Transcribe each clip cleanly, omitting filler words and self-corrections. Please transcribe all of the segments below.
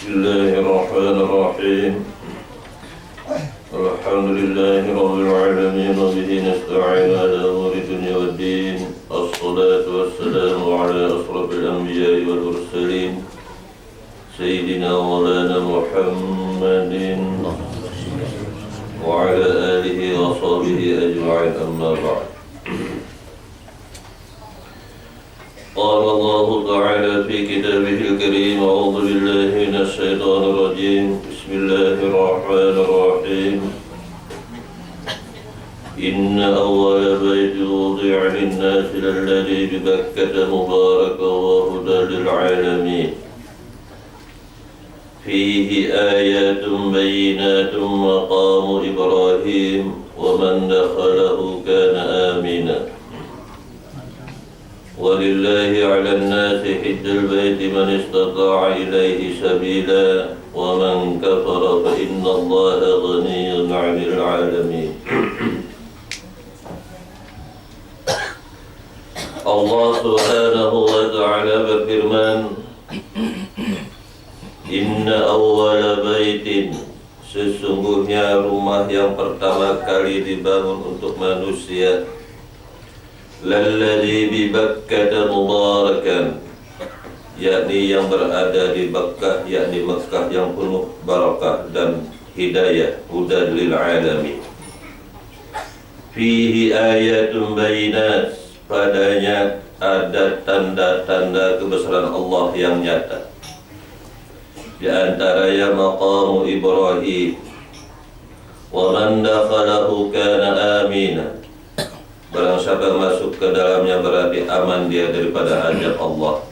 الله الرحمن الرحيم الحمد لله رب العالمين وبه نستعين على أمور الدنيا والدين الصلاة والسلام على أشرف الأنبياء والمرسلين سيدنا مولانا محمد وعلى آله وصحبه أجمعين أما بعد. قال الله تعالى في كتابه الكريم أعوذ بالله من الشيطان الرجيم بسم الله الرحمن الرحيم إن أول بيت وضع للناس للذي ببكة مباركا وهدى للعالمين فيه آيات بينات مقام إبراهيم ومن دخله كان آمنا ولله على الناس حج البيت من استطاع إليه سبيلا ومن كفر فإن الله غني عن العالمين. Allah Subhanahu wa ta'ala berfirman, Inna awwala baitin, sesungguhnya rumah yang pertama kali dibangun untuk manusia, lalladzi bi Bakkah mubarakan, yakni yang berada di Bakkah, yakni Makkah yang penuh barakah dan hidayah, hudan lil alamin. Fihi ayatun bayinat, padanya ada tanda-tanda kebesaran Allah yang nyata. Di antaranya maqamu Ibrahim, wa man dakhalahu kana amina, barang siapa masuk ke dalamnya berarti aman dia daripada azab Allah.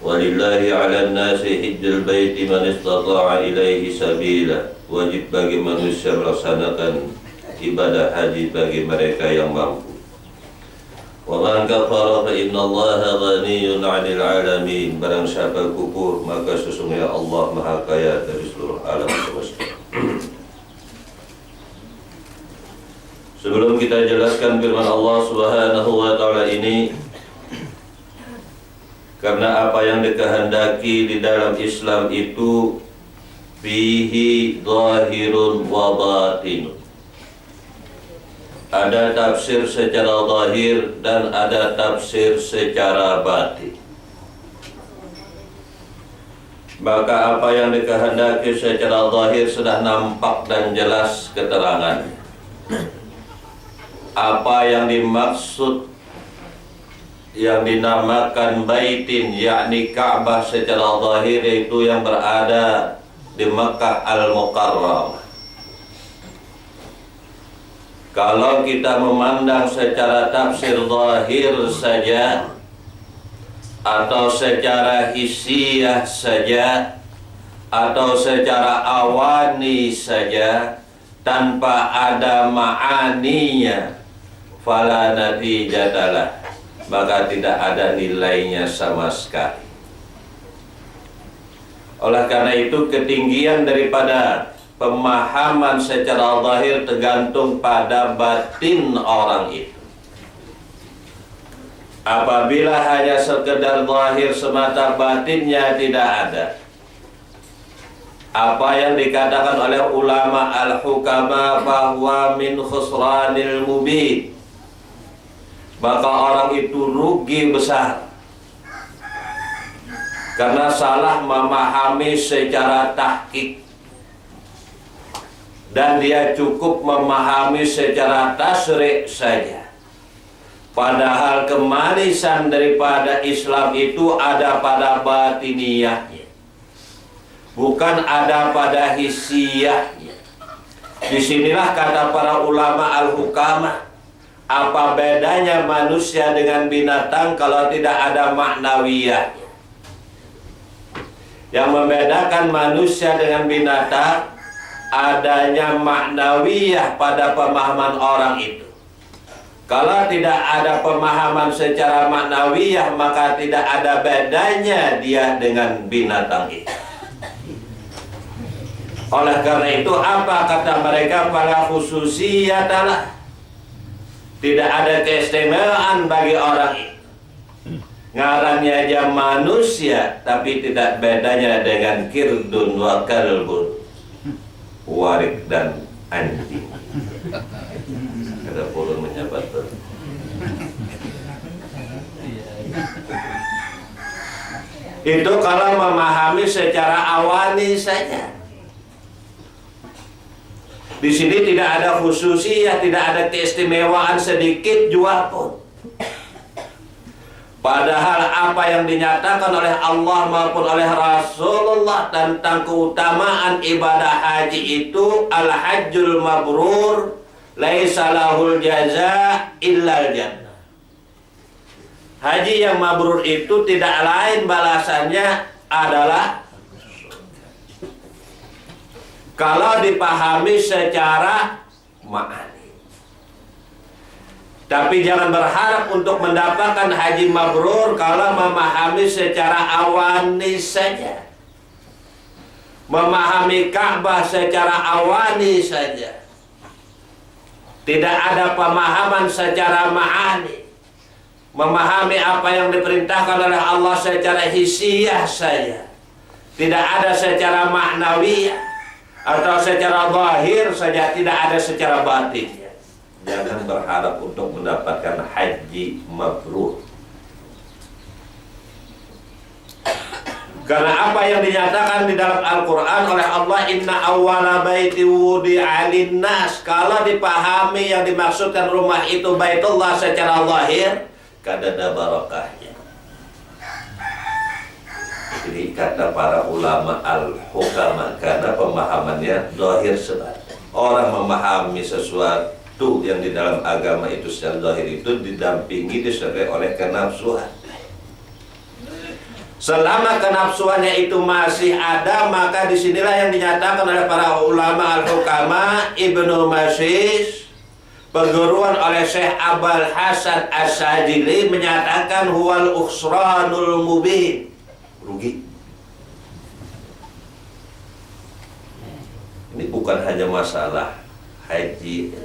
Walillahi 'alan nasi hijjul baiti man istata'a ilaihi sabila, wajib bagi manusia melaksanakan ibadah haji bagi mereka yang mampu. Wa man kafara fa innallaha ghaniyyun 'anil 'alamin, barang siapa kufur maka sesungguhnya Allah Maha Kaya dari seluruh alam semesta. Sebelum kita jelaskan firman Allah Subhanahu wa ta'ala ini, karena apa yang dikehendaki di dalam Islam itu fihi zahirun wa batin, ada tafsir secara zahir dan ada tafsir secara batin. Maka apa yang dikehendaki secara zahir sudah nampak dan jelas keterangannya. Apa yang dimaksud yang dinamakan baitin, yakni Ka'bah secara zahir, itu yang berada di Makkah Al-Mukarramah. Kalau kita memandang secara tafsir zahir saja atau secara hissiyah saja atau secara awani saja tanpa ada ma'aninya, fala natijatalah, maka tidak ada nilainya sama sekali. Oleh karena itu ketinggian daripada pemahaman secara zahir tergantung pada batin orang itu. Apabila hanya sekedar zahir semata, batinnya tidak ada, apa yang dikatakan oleh ulama al-hukama bahwa min khusranil mubin, maka orang itu rugi besar karena salah memahami secara tahqiq, dan dia cukup memahami secara tasrik saja. Padahal kemanisan daripada Islam itu ada pada batiniyahnya, bukan ada pada hissiyahnya. Disinilah kata para ulama al-hukama, apa bedanya manusia dengan binatang kalau tidak ada maknawiyahnya? Yang membedakan manusia dengan binatang adanya maknawiyah pada pemahaman orang itu. Kalau tidak ada pemahaman secara maknawiyah, maka tidak ada bedanya dia dengan binatang itu. Oleh karena itu, apa kata mereka? Fala khususiyatalah, tidak ada keistimewaan bagi orang itu. Ngarannya aja manusia, tapi tidak bedanya dengan kirdun wa kalbun, warik dan anjing. Ada pulun menyabat tuh. Itu kalau memahami secara awani saja. Di sini tidak ada khususiyah, tidak ada keistimewaan sedikit jua pun. Padahal apa yang dinyatakan oleh Allah maupun oleh Rasulullah tentang keutamaan ibadah haji itu al-hajjul mabrur laisa lahul jaza illal jannah. Haji yang mabrur itu tidak lain balasannya adalah kalau dipahami secara ma'ani. Tapi jangan berharap untuk mendapatkan haji mabrur kalau memahami secara awani saja. Memahami Ka'bah secara awani saja. Tidak ada pemahaman secara ma'ani. Memahami apa yang diperintahkan oleh Allah secara hissiyah saja. Tidak ada secara maknawiyah atau secara zahir saja, tidak ada secara batinnya. Jangan berharap untuk mendapatkan haji mabrur. Karena apa yang dinyatakan di dalam Al-Quran oleh Allah, inna awwala baiti wudi'a linnas, kalau dipahami yang dimaksudkan rumah itu Baitullah secara zahir, kadada barakahnya. Jadi kata para ulama al-hukama, karena pemahamannya zahir sebatas. Orang memahami sesuatu yang di dalam agama itu secara zahir itu didampingi, disertai oleh kenafsuan. Selama kenafsuannya itu masih ada, maka disinilah yang dinyatakan oleh para ulama al-hukama. Ibnu Masis, perguruan oleh Syekh Abul Hasan As-Sajili, menyatakan huwal ukhsranul mubin, rugi. Ini bukan hanya masalah haji,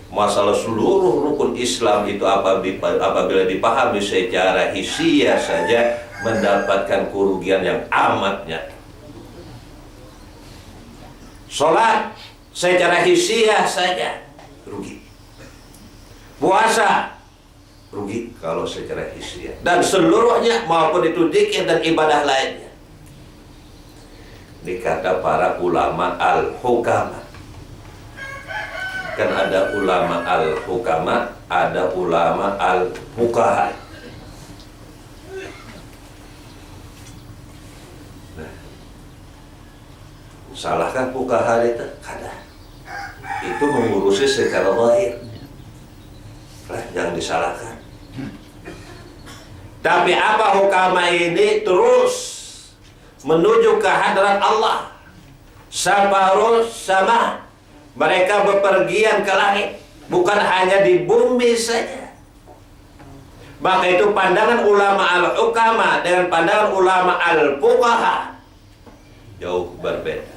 masalah seluruh rukun Islam itu apabila dipahami secara hissiyah saja mendapatkan kerugian yang amat nyata. Sholat secara hissiyah saja rugi. Puasa rugi kalau secara hissiyah, dan seluruhnya maupun itu dzikir dan ibadah lainnya. Ini kata para ulama al-hukama. Kan ada ulama al-hukama, ada ulama al-fuqaha. Nah, salahkah fuqaha itu? Kada. Itu mengurusi secara zahir. Jangan disalahkan. Tapi apa hukama ini terus menuju ke hadrat Allah. Sabarus sama. Mereka bepergian ke langit, bukan hanya di bumi saja. Maka itu pandangan ulama al-hukama dengan pandangan ulama al-fuqaha jauh berbeda.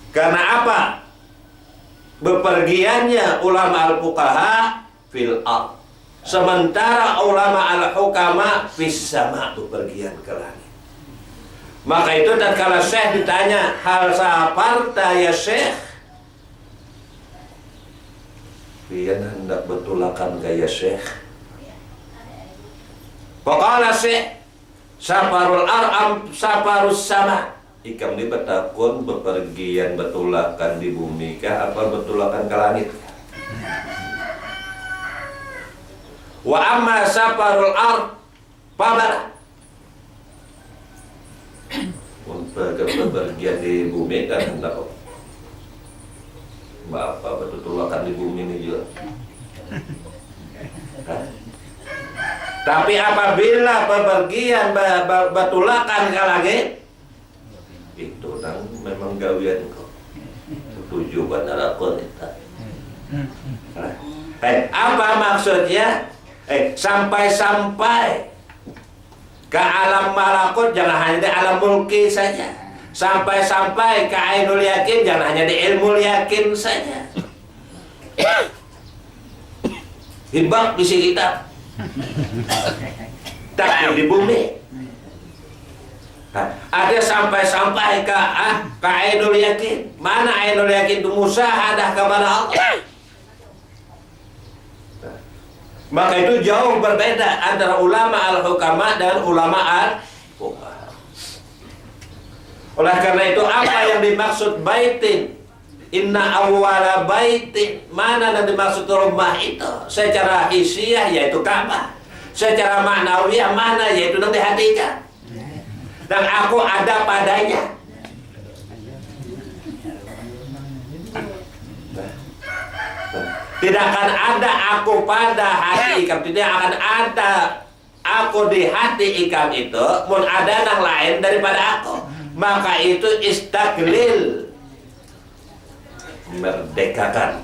Karena apa? Bepergiannya ulama al-fuqaha fil ard, sementara ulama al-hukama fis sama, bepergian ke langit. Maka itu tatkala Syekh ditanya, hal saparta ya Syekh? Pian hendak betulakan gaya Syekh. Pokoknya Syekh, saparul ar'am saparus sama. Ikam di betakun bepergian betulakan di bumi kah apa betulakan ke langit kah? Wa amma saparul ard pabara. Untuk bepergian di bumi kan hendak Bapak betul-betulakan di bumi ini juga. Tapi apabila bepergian betulakan ke langit, itu nang memang gawian kok. Tujuh bandara konita. Apa maksudnya? Sampai-sampai ke alam malakut, jangan hanya di alam mulki saja. Sampai-sampai ke ainul yakin, jangan hanya di ilmu yakin saja. Hibak bisi kita Tapi di bumi. Ada sampai ke Ainul Yakin. Mana Ainul Yakin itu musyahadah kepada Allah. Maka itu jauh berbeda antara ulama al-hukama dan ulama al-fuqaha. Oleh karena itu apa yang dimaksud baitin? Inna awwala baitin, mana yang dimaksud rumah itu? Secara hisiah yaitu Ka'bah. Secara maknawiyah mana yaitu nanti hatinya. Dan aku ada padanya. Tidak akan ada aku pada hati ikam. Tidak akan ada aku di hati ikam itu mun ada yang lain daripada aku. Maka itu istaglil, merdekakan.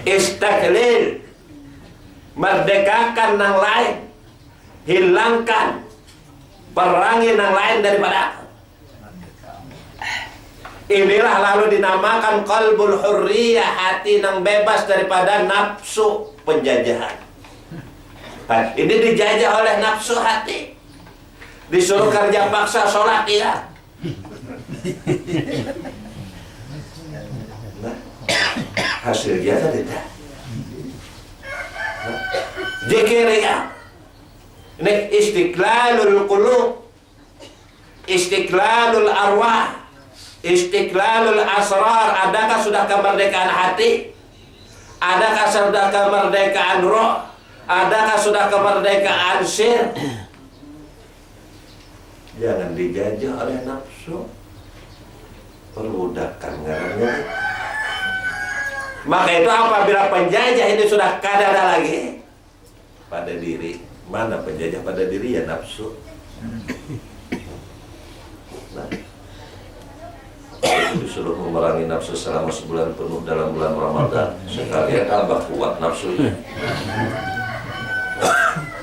Istaglil, merdekakan yang lain, hilangkan, perangi yang lain daripada aku. Inilah lalu dinamakan qalbul hurriyah, hati yang bebas daripada nafsu penjajahan. Ini dijajah oleh nafsu hati. Disuruh kerja paksa sholat tidak. Nah, hasilnya tidak. Zikir ya. Ini istiqlalul qulub, istiqlalul arwah, istiqlalul asrar. Adakah sudah kemerdekaan hati? Adakah sudah kemerdekaan roh? Adakah sudah kemerdekaan sir? Jangan dijajah oleh nafsu. Perbudakan ngarannya. Maka itu apabila penjajah ini sudah kadada lagi pada diri. Mana penjajah pada diri ya nafsu. Nah, itu disuruh memerangi nafsu selama sebulan penuh dalam bulan Ramadan. Sekalian tambah kuat nafsunya.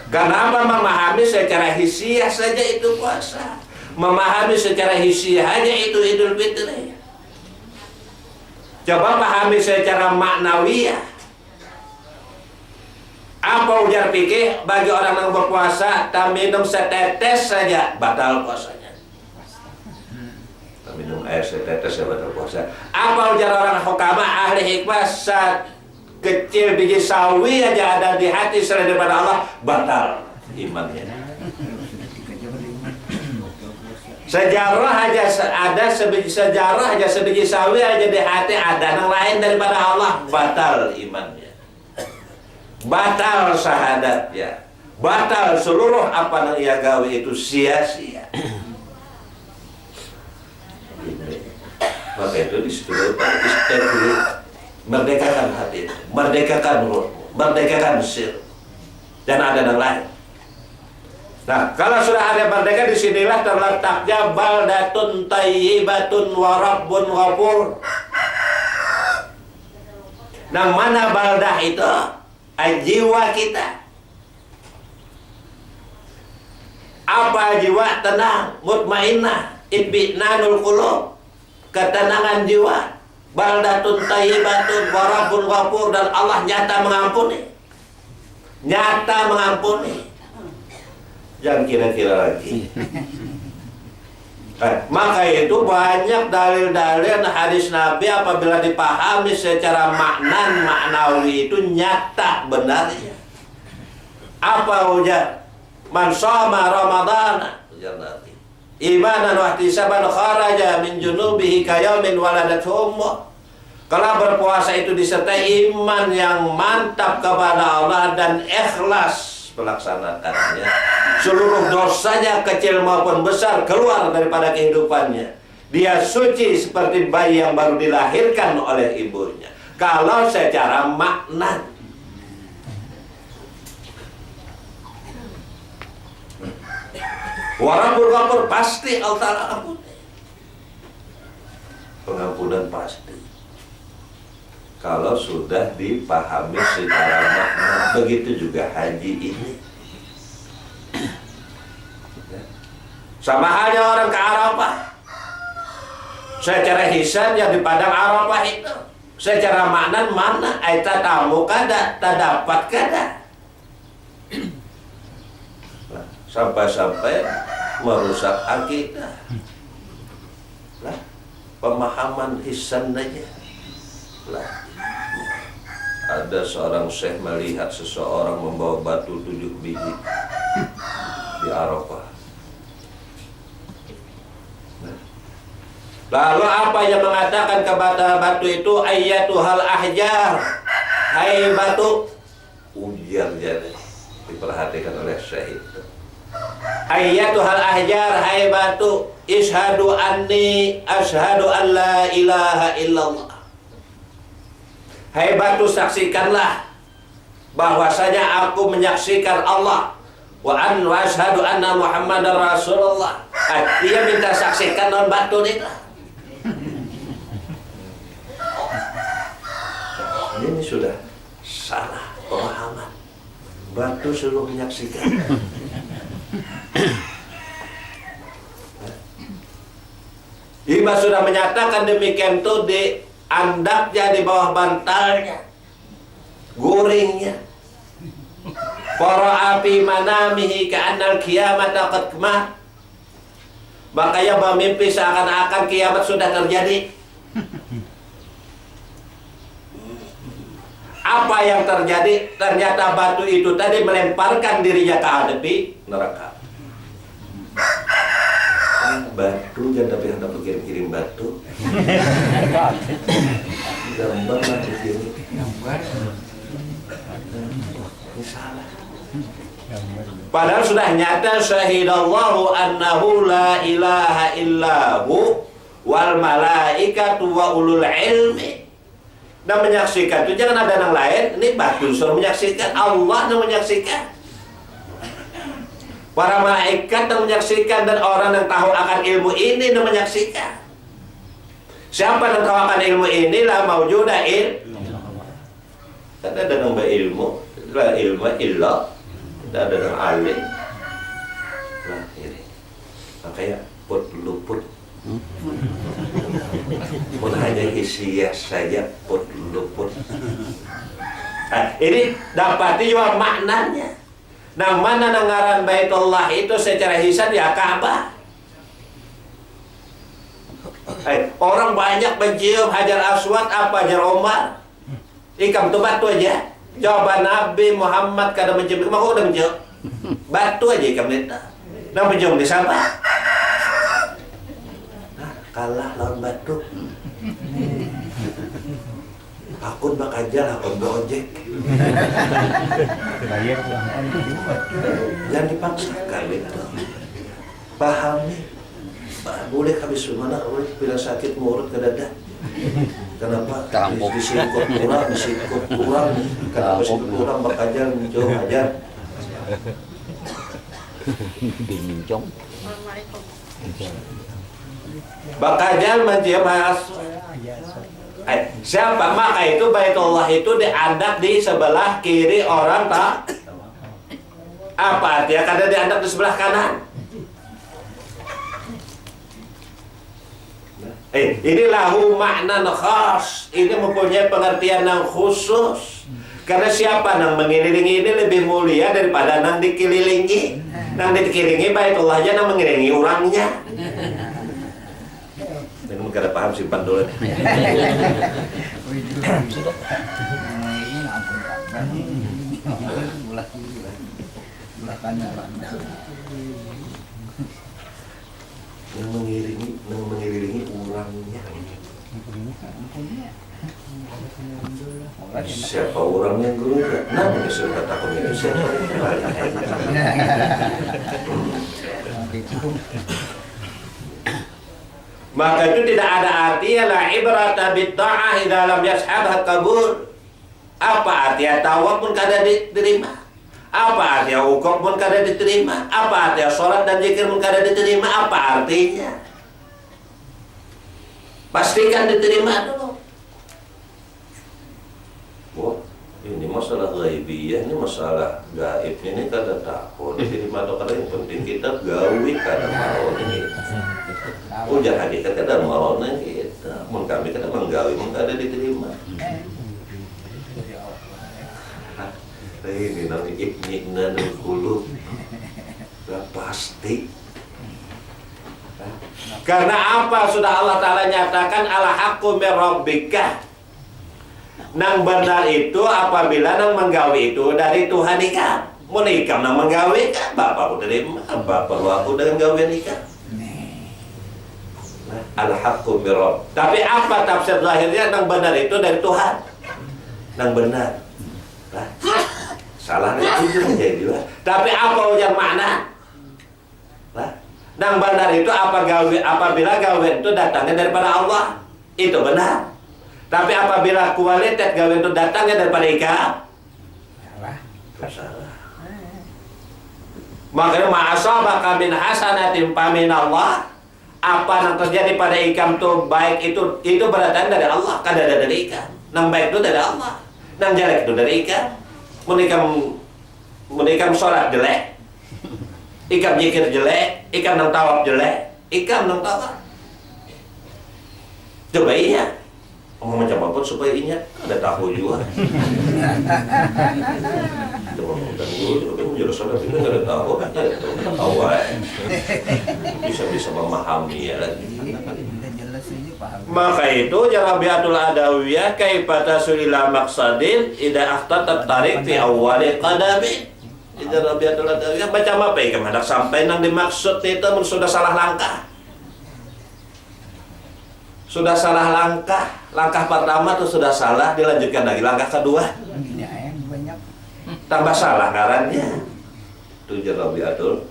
Kenapa memahami secara hisiah saja itu puasa, memahami secara hisiah aja itu Idul Fitri. Coba pahami secara maknawiyah. Apa ujar pikir bagi orang yang berpuasa, tak minum setetes saja batal puasanya. Tak minum air setetes saja batal puasa. Apa ujar orang hukama ahli hikmah, kecil biji sawi aja ada di hati selain daripada Allah, batal imannya. Sejarah aja ada sejarah aja sebiji sawi aja di hati ada yang lain daripada Allah, batal imannya, batal syahadatnya, batal seluruh apa yang ia gawe itu sia-sia. Maka itu disuruh istiqlal, merdekakan hati, merdekakan roh, merdekakan sir, dan ada yang lain. Nah, kalau sudah ada merdeka, disinilah terletaknya baldatun tayyibatun wa rabbun ghafur. Nah, mana baldah itu? Jiwa kita. Apa jiwa? Tenang, mutmainnah, itminanul qulub, ketenangan jiwa. Baldatun tayyibatun wa rabbun ghafur, dan Allah nyata mengampuni. Nyata mengampuni. Jangan kira-kira lagi. Maka itu banyak dalil-dalil hadis Nabi apabila dipahami secara maknawi itu nyata benarnya. Apa ujar? Man shoma Ramadana, ujar Nabi, imanan wa ihtisaban kharaja min junubihi kayaumin waladathu ummuh. Kalau berpuasa itu disertai iman yang mantap kepada Allah dan ikhlas melaksanakannya, seluruh dosanya kecil maupun besar keluar daripada kehidupannya. Dia suci seperti bayi yang baru dilahirkan oleh ibunya. Kalau secara makna, Warabul Ghafur pasti Allah Ta'ala ampuni. Pengampunan pasti. Kalau sudah dipahami secara makna. Begitu juga haji ini. Sama halnya orang ke Arafah. Secara hisan yang di padang Arafah itu secara makna mana eta tamu kada dapat kada. Nah, sampai-sampai merusak akidah. Lah, pemahaman hisan aja. Lah, ada seorang syekh melihat seseorang membawa batu 7 biji di Arafah. Lalu apa yang mengatakan kepada batu itu, ayyatuhal ahjar, hai batu, ujar jadi diperhatikan oleh syekh itu. Ayyatuhal ahjar, hai batu, ishadu anni ashadu an la ilaha illallah. Hai batu, saksikanlah bahwasanya aku menyaksikan Allah, wa ashadu anna Muhammadar Rasulullah. Dia minta saksikan non batu itu. Ini sudah salah pemahaman. Batu suruh menyaksikan. Iba sudah menyatakan demikian tuh di andapnya, di bawah bantalnya, guringnya. Para api manamihi ka'annal qiyamata qad qamah. Makanya bermimpi seakan-akan kiamat sudah terjadi. Apa yang terjadi? Ternyata batu itu tadi melemparkan dirinya ke api neraka. Batu jangan tapi hendak kirim-kirim batu. Gambar lah begini. Ini salah. Padahal sudah nyata syahidallahu annahu la ilaha illahu wal malaikatu wa ulul ilmi. Dan menyaksikan itu jangan ada yang lain. Ini batu suruh menyaksikan, Allah yang menyaksikan, para malaikat yang menyaksikan, dan orang yang tahu akan ilmu ini yang menyaksikan. Siapa yang tahu akan ilmu ini lah maujuda Tidak ada yang berilmu, la ilmu illa, tidak ada yang alim. Nah ini makanya put luput. Pun hanya hisyas saja, put luput. Ini dapati juga maknanya. Nah, mana ngaran Baitullah itu secara hisan ya Ka'bah. Orang banyak mencium Hajar Aswad apa Hajar Omar. Ikam tuh batu aja. Jawaban Nabi Muhammad kada mencium, mau udah mencium. Batu aja ikam itu. Nah mencium di sana. Kalah lawan batu. Akun bakajal, akun ojek. Jangan dipaksakan itu. Pahami. Boleh habis mana boleh bila sakit mulut ke dada. Kenapa? Disikut kurang. Kenapa sikut kurang bakajal jauh ajar. Bincong. Bakajal mencium siapa? Maka itu Baitullah itu diadap di sebelah kiri orang tak apa artinya? Karena diadap di sebelah kanan. Ini lahu makna khas. Ini mempunyai pengertian yang khusus. Karena siapa yang mengelilingi ini lebih mulia daripada yang dikelilingi. Yang dikelilingi Baitullahnya yang mengelilingi orangnya. Ini mungkin ada paham, simpan dulu. Yang mengelilingi orangnya. Siapa orangnya guru? Nah, ini sudah takut itu siapa? Maka itu tidak ada artinya la ibrata bitta'ah idza lam yashabha qabul. Apa artinya tawaf pun kada diterima? Apa artinya ukuf pun kada diterima? Apa artinya sholat dan zikir pun kada diterima? Apa artinya? Pastikan diterima dulu. Wah, ini masalah ghaibiyah, ini masalah gaib, ini kada tahu diterima atau kada. Yang penting kita gawi kada mau ini. Ujar hakikat kada mau kita. Mun kami kada menggawi, mun kada diterima. Ini namanya ibnina dan kulub. Pasti. Karena apa? Sudah Allah Ta'ala nyatakan al-haqqu min rabbika. Nang benar itu apabila nang menggawe itu dari Tuhan ikam. Mun ikam nang menggawe kan bapak udah dari apa perlu aku dengan gawean ikam. Al-haqqu min rabb. Tapi apa tafsir zahirnya nang benar itu dari Tuhan. Nang benar. Salah itu jadi juga. Tapi apa ujar makna? Nang benar itu apabila gawe itu datangnya daripada Allah, itu benar. Tapi apabila kualitas gawe itu datangnya daripada ikam, salah. Makanya ma'asabaka min hasanatin famin Allah. Apa yang terjadi pada ikam itu baik itu berdatang dari Allah, kan dari ikam. Nang baik itu dari Allah, nang jelek itu dari ikam. Menikam sholat jelek, ikam zikir jelek, ikam nang tawaf jelek, ikam nang tawaf. Coba iya, ngomong macam apa supaya ingat, ada tahu juga. Coba ngomong dulu, coba jurus sholat itu nggak ada tahu, tahu bisa memahami ya lagi. Maka itu Jarabiatul Adawiyah kaifata sulila maqsadin idza akhtatat tarik fi awwali qadami. Jarabiatul Adawiyah baca apa ya kemadak sampai nang dimaksud itu sudah salah langkah. Sudah salah langkah. Langkah pertama tuh sudah salah, dilanjutkan lagi langkah kedua. Tambah salah ngarannya. Itu Jarabiatul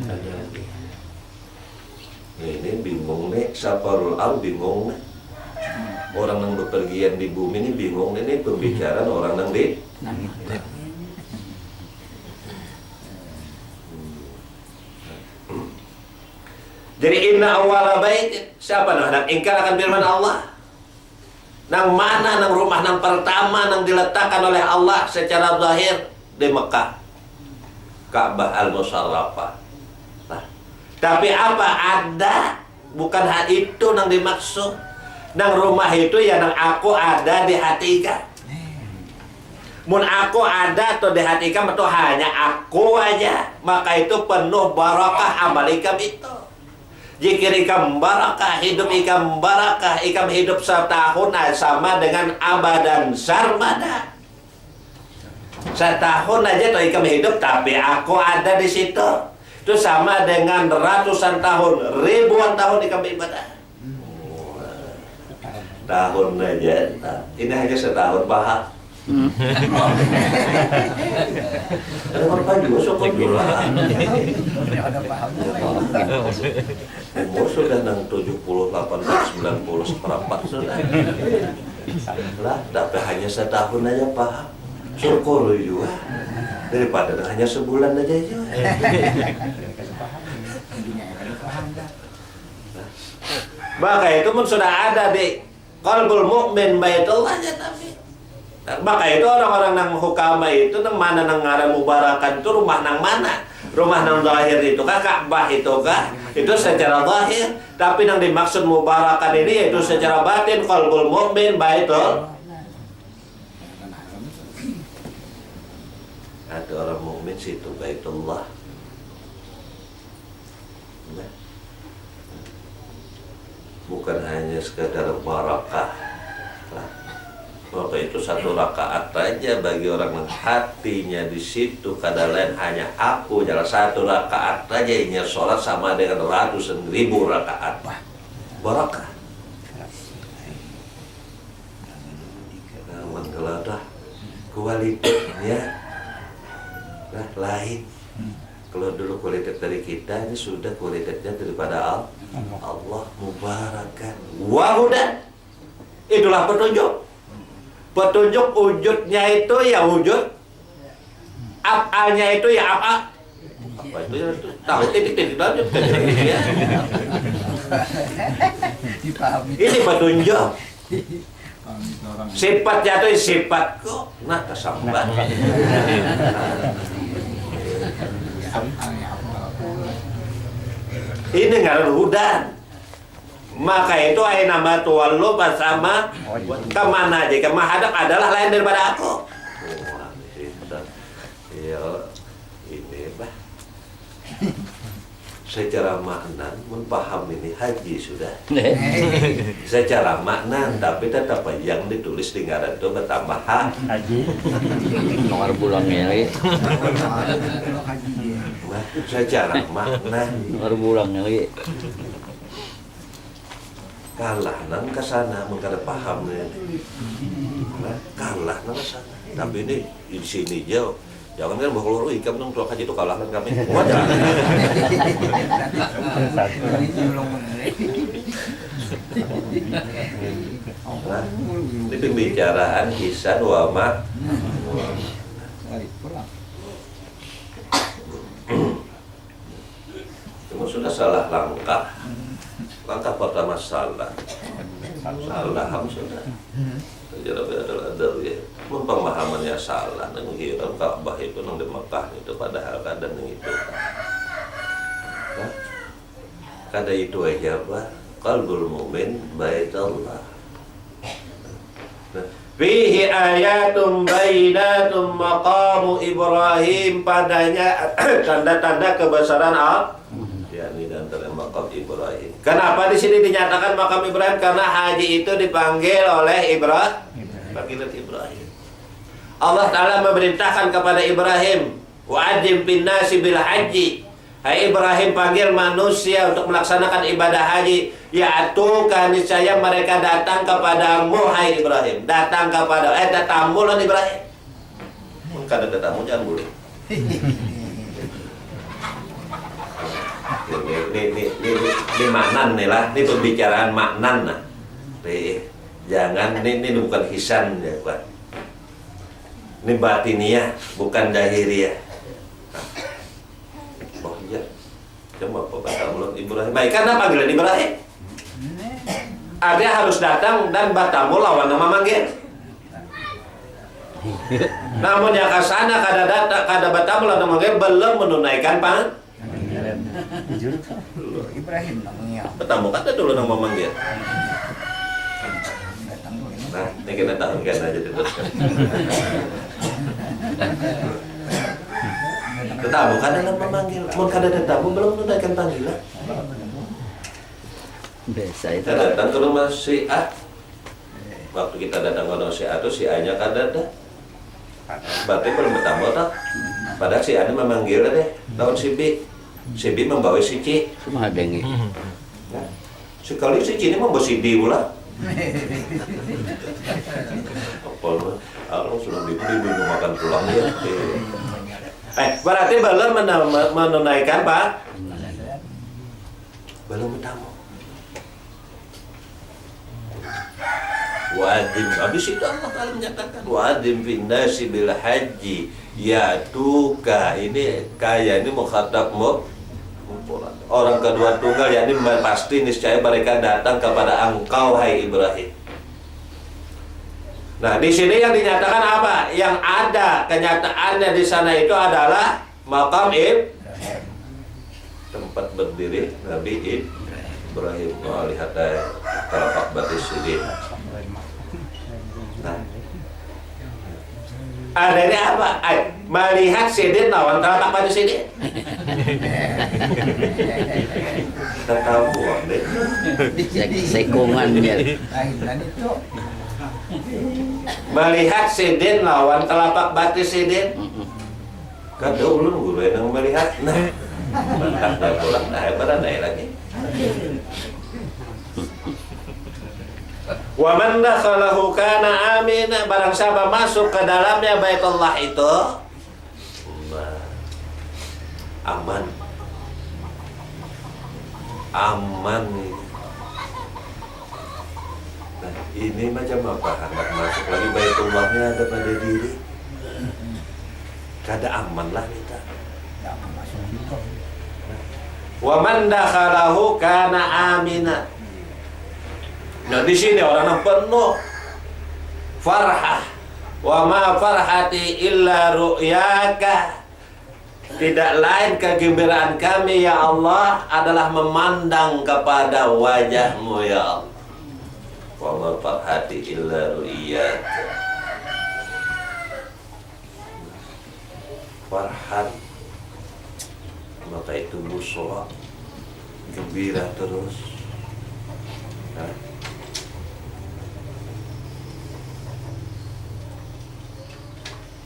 Adawiyah. Ini bingung nih, saparul al bingung nih. Orang yang bepergian di bumi ini bingung nih, ini pembicaraan orang yang di Jadi inna awwala bait, siapa nak ingkar akan firman Allah? Nang mana nang rumah nang pertama nang diletakkan oleh Allah secara zahir di Mekah, Ka'bah al-Musharrafah. Tapi apa ada? Bukan hal itu yang dimaksud. Nang rumah itu ya nang aku ada di hati ikam. Mun aku ada atau di hati ikam itu hanya aku aja, maka itu penuh barakah amal ikam itu. Zikir ikam barakah, hidup ikam barakah, ikam hidup setahun sama dengan abadan sarmada. Setahun aja tuh ikam hidup, tapi aku ada di situ. Itu sama dengan ratusan tahun, ribuan tahun ikam ibadah. Tahun aja, ini hanya setahun paham. Ada apa juga sokong juga. Umur sudah nang 70, 80, 90, seperempat sudah. Lah, tapi hanya setahun aja paham. Syukur juga. Daripada hanya sebulan aja juga. Maka itu pun sudah ada di qalbul mukmin baitullah ya Nabi. Maka itu orang-orang nang hukama itu nang mana nang ngaran mubarakan itu rumah nang mana? Rumah nang zahir itu kah Ka'bah itu kah? Itu secara zahir, tapi nang dimaksud mubarakan ini yaitu secara batin qalbul mukmin baitul. Ada orang mukmin situ baitullah. Bukan hanya sekadar barakah. Maka itu satu rakaat aja bagi orang yang hatinya di situ kadang lain hanya aku jalan satu rakaat aja ini sholat sama dengan ratusan ribu rakaat barakah. Nah, menggeladah kualitasnya lain. Kalau dulu kualitas dari kita ini sudah kualitasnya daripada Allah mubarakan wahudan. Itulah petunjuk. Petunjuk wujudnya itu ya wujud, af'alnya itu ya af'al. Apa itu ya? Tahu titik-titik lanjut kan ya. Ini petunjuk. Sifatnya itu sifatku, nah kesambat. Ini ngaran hudan. Maka itu nama tuwallu bersama kemana aja, kemahadap adalah lain daripada aku. secara makna memahami ini haji sudah. Secara makna tapi tetap yang ditulis di ngaran itu bertambah haji. Nomor bulangnya lagi. Nah, secara makna Nomor bulangnya lagi. kalah nang kesana mengkada paham nih. Nah, kalah nang kesana. Tapi ini di sini jauh. Jangan kan bahwa ikam nang tuh haji itu kalah kan kami. Wajar. Nah, ini pembicaraan kisah dua mak. Cuma sudah salah langkah. Langkah pertama salah sudah. Jadi ada ya. Pemahamannya salah, nang hiram Ka'bah itu nang di Mekah itu padahal kadang itu. Nah, kada itu aja Pak. Qalbul mu'min baitullah. Fihi ayatum bainatum maqamu Ibrahim, padanya tanda-tanda kebesaran Allah. Yakni antara makam Ibrahim. Kenapa di sini dinyatakan makam Ibrahim? Karena haji itu dipanggil oleh panggilan Ibrahim. Allah Ta'ala memerintahkan kepada Ibrahim, wa'adzim binnasi bil haji. Hai Ibrahim, panggil manusia untuk melaksanakan ibadah haji. Ya'tuka, niscaya mereka datang kepadamu, hai Ibrahim. Datang kepada tetamu lan Ibrahim. Kada tetamu jangan boleh. Ini maknan nih lah, ini pembicaraan maknan nah. Jangan ini bukan hisan ya Pak. Ini batiniah, bukan dahiriah. Oh iya, coba baca mulut Ibrahim. Baik, karena panggilan Ibrahim. Dia harus datang dan batamu lawan nama manggil. Namun yang kasana kada batamu lawan nama manggil belum menunaikan Ibrahim namanya. batamu kata dulu nama manggil. Nah, ini kita tahunkan aja diteruskan. Tetamu kan dalam memanggil, mau kada tetamu belum menunaikan panggilan. Biasa itu. Kita datang ke rumah si A. Waktu kita datang ke rumah si A itu si A-nya kada ada. Berarti belum bertemu tak? Padahal si A ini memanggil deh, tahun si B. Si B membawa si C. Cuma ada yang Nah, sekali si C ini membawa si D pula. Apa aku sudah dibeli makan pulang ya. Berarti belum menunaikan Pak? Belum bertamu. Wajib, habis itu Allah Ta'ala menyatakan wajib finnasi bil haji ya tuka, ini kaya ini mukhatab orang kedua tunggal, yakni pasti niscaya mereka datang kepada engkau hai Ibrahim. Nah, di sini yang dinyatakan apa? Yang ada kenyataannya di sana itu adalah makam tempat berdiri Nabi Ibrahim. Lihat telapak batis ini. Nah, ada ini apa? Melihat sidin lawan telapak batis ini. Kita tahu deh. sekungannya. Dan itu Melihat sidin lawan telapak batis sidin. Kada ulun guru yang melihat. Nah, mantapnya pulang pada naik lagi. Wa man dakhalahu kana amina, barang siapa masuk ke dalamnya Baitullah itu aman. Aman. Nah, ini macam apa? Hendak masuk lagi Baitullahnya ada pada diri. Kada aman lah kita. tidak masuk itu. Wa man dakhalahu kana amina. Nah, di sini orang yang penuh farhah. Wa ma farhati illa ru'yaka. Tidak lain kegembiraan kami ya Allah adalah memandang kepada wajahmu ya Allah. Wa ma farhati illa ru'yaka. Farhan, maka itu busra. gembira terus. Nah.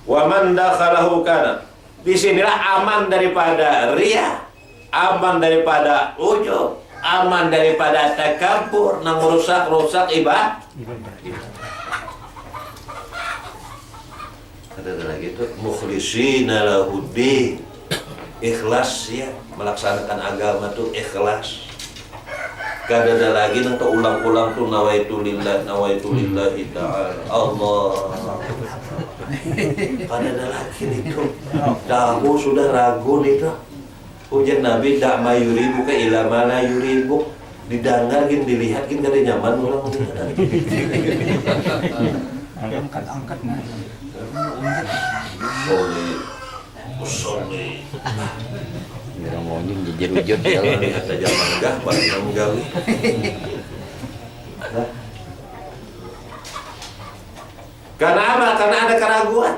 Wa man dakhalahu kana. Disinilah aman daripada riya, aman daripada ujub, aman daripada takabur nang rusak ibadah. Ada lagi itu mukhlishina lahuddin. Ikhlas ya, melaksanakan agama tuh ikhlas. Kada ada lagi nang ulang-ulang tuh nawaitu lillahi ta'ala Allah. Kada ada lagi itu. Kamu sudah ragu nih tuh. Ujian Nabi dak mayuribu ke ila mana yuribu. Didengar gin dilihat gin kada nyaman ulang Angkat nah. Usolli. Orang mau jujur ujud jalan. Kata zaman enggak, baru menggawi. Karena apa? Karena ada keraguan.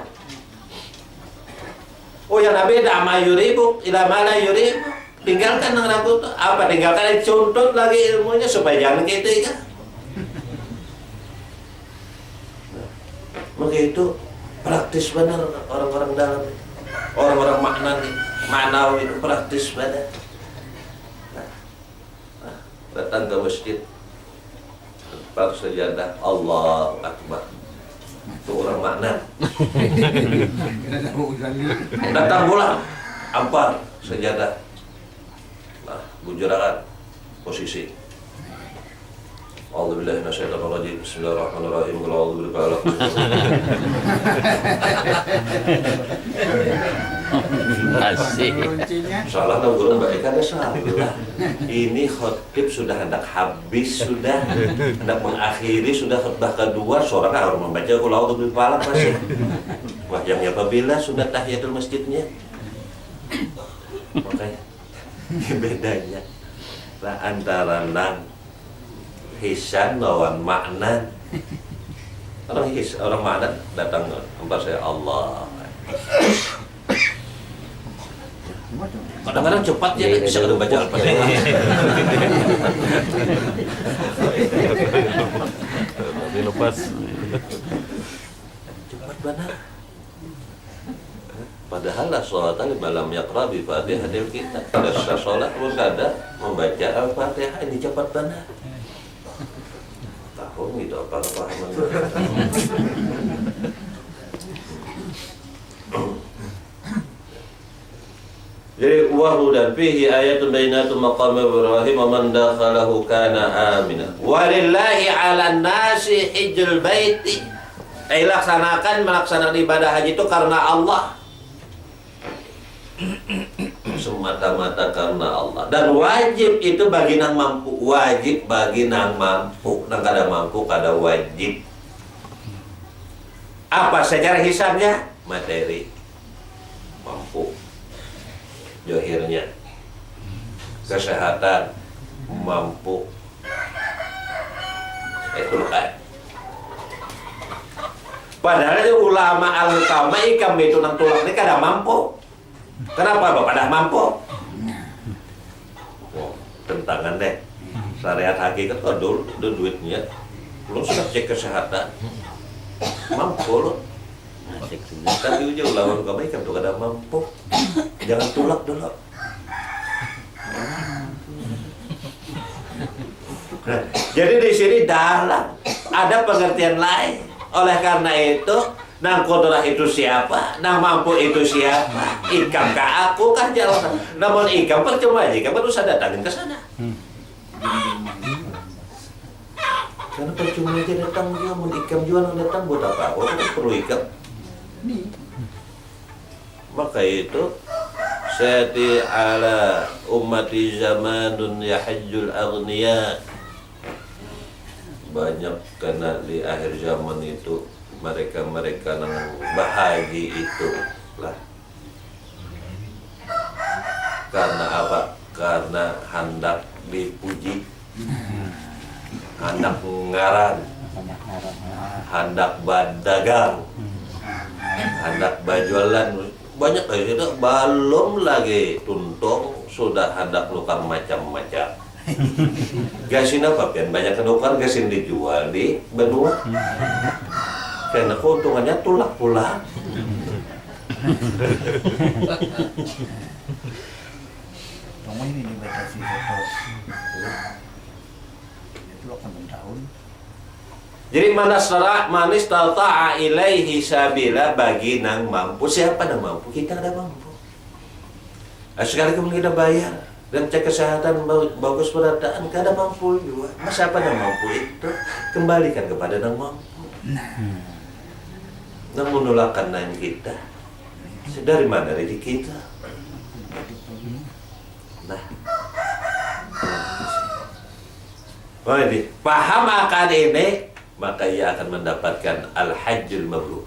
Oh ya Nabi da'ma yuribu ila ma la yuribu. Tinggalkan yang ragu itu. Apa? Tinggalkan contoh lagi ilmunya supaya jangan gitu ya. Maka itu praktis benar orang-orang dalam itu. Orang-orang maknawi itu praktis benar. Datang ke masjid, tempat sajadah, Allahu Akbar. Itu orang makna. Datang pulang, ampar sajadah. Nah, bujuraan posisi. A'udzubillahi minasyaitonir rajim. Bismillahirrahmanirrahim. Qul a'udzu birabbil falaq. Asik. Salah dong guru Mbak Eka, ada salah. Ini khotib sudah hendak habis, sudah hendak mengakhiri, sudah khutbah kedua, seorang harus membaca Qul a'udzu birabbil falaq masih. Wah, yang apabila sudah tahiyatul masjidnya. Makanya bedanya lah antara nang hisan lawan makna. Orang makna datang tempat saya Allah. Kadang-kadang cepat ya, bisa kita baca Al-Fatihah. Dilepas. Cepat benar. Padahal lah sholat malam yaqra bi Fatihatil kitab. Pada sholat pun ada membaca Al-Fatihah, ini cepat benar. Tahu gitu apa-apa. Jadi wahu dan fihi ayatun bainatun maqam Ibrahim wa man dakhalahu kana amina. Walillahi 'alan nasi hijjul baiti. Melaksanakan ibadah haji itu karena Allah. Semata-mata karena Allah. Dan wajib itu bagi nang mampu. Wajib bagi nang mampu. Nang kada mampu kada wajib. Apa secara hisabnya? Materi. Mampu. Johirnya kesehatan mampu itu kan. Padahal ulama al-hukama ikam itu nang tulak ini kada mampu. Kenapa Bapak dah mampu? Oh, tentangan deh. Syariat hakikat kok dulu duitnya. Lu sudah cek kesehatan. Mampu lu. Tapi ujung lawan kamu ikam tuh kada mampu. Jangan tulak dulu. Nah, jadi di sini dalam ada pengertian lain. Oleh karena itu, nang kodrah itu siapa? Nang mampu itu siapa? Ikam ke aku kan jalan. Namun ikam percuma aja, kamu harus datangin ke sana. Karena percuma aja datang dia, mau ikam jual datang buat apa? Oh, kita perlu ikam. Maka itu Sati ala ummati zamanun yahajjul aghniya. Banyak karena di akhir zaman itu mereka-mereka yang bahagia itu lah. Karena apa? Karena hendak dipuji, hendak ngaran, hendak berdagang, hendak berjualan. Banyak kayak itu belum lagi tuntung sudah hendak nukar macam-macam. Gasin apa pian banyak kenukar gasin dijual di benua. Karena keuntungannya tulak pula. Tunggu ini dibatasi foto. Itu 8 tahun. Jadi manis tata'a ilaihi sabila bagi nang mampu. Siapa nang mampu? Kita ada mampu. Sekali kemudian kita bayar dan cek kesehatan bagus berataan, kada mampu juga. Mas siapa nang mampu itu? Kembalikan kepada nang mampu. Nang menolakkan nang kita. Dari mana? Dari kita. Nah. Oh ini, paham akan ini, maka ia akan mendapatkan al-hajjul mabrur.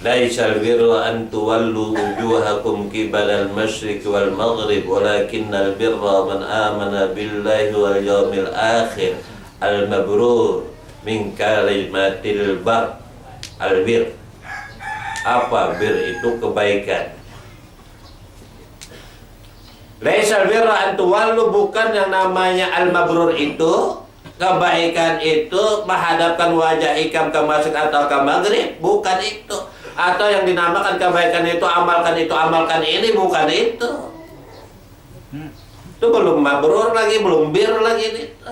Laisal birra an tuwallu wujuhakum qibala al-masyriq wal maghrib walakinnal birra man amana billahi wal yawmil akhir al-mabrur min kalimatil bar al-bir. Apa bir itu? Kebaikan. Laisal birra an tuwallu, bukan yang namanya al-mabrur itu kebaikan itu menghadapkan wajah ikam ke masjid atau ke maghrib, bukan itu. Atau yang dinamakan kebaikan itu amalkan ini, bukan itu. Itu belum mabrur lagi, belum bir lagi itu.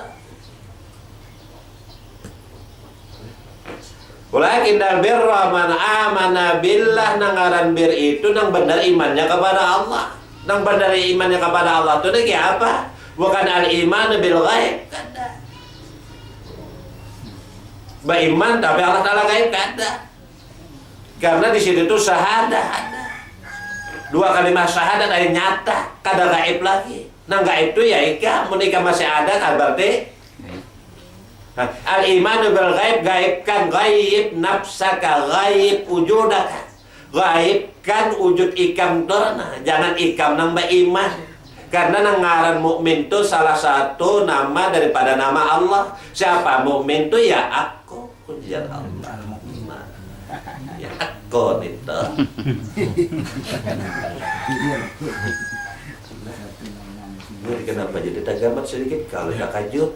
Walakinnal birra man amana billah, nangaran bir itu nang benar imannya kepada Allah. Nang benar imannya kepada Allah itu lagi apa? Bukan al-iman bil ghaib, kada. Beriman tapi Allah Ta'ala gaib, kada. Karena di situ tuh syahadat. Dua kalimat syahadat ada nyata, kada gaib lagi. Nang gaib itu ya ika, menikah masih ada kan berarti al-iman bil ghaib, gaibkan gaib nafsaka, gaib wujudaka. Gaibkan wujud ikam torna, jangan ikam nang beriman. Karena nang ngaran mukmin itu salah satu nama daripada nama Allah. Siapa mukmin itu? Ya aku, pujian Allah. Ya aku itu. Ini kenapa jadi tagamat sedikit kalau tak kajut?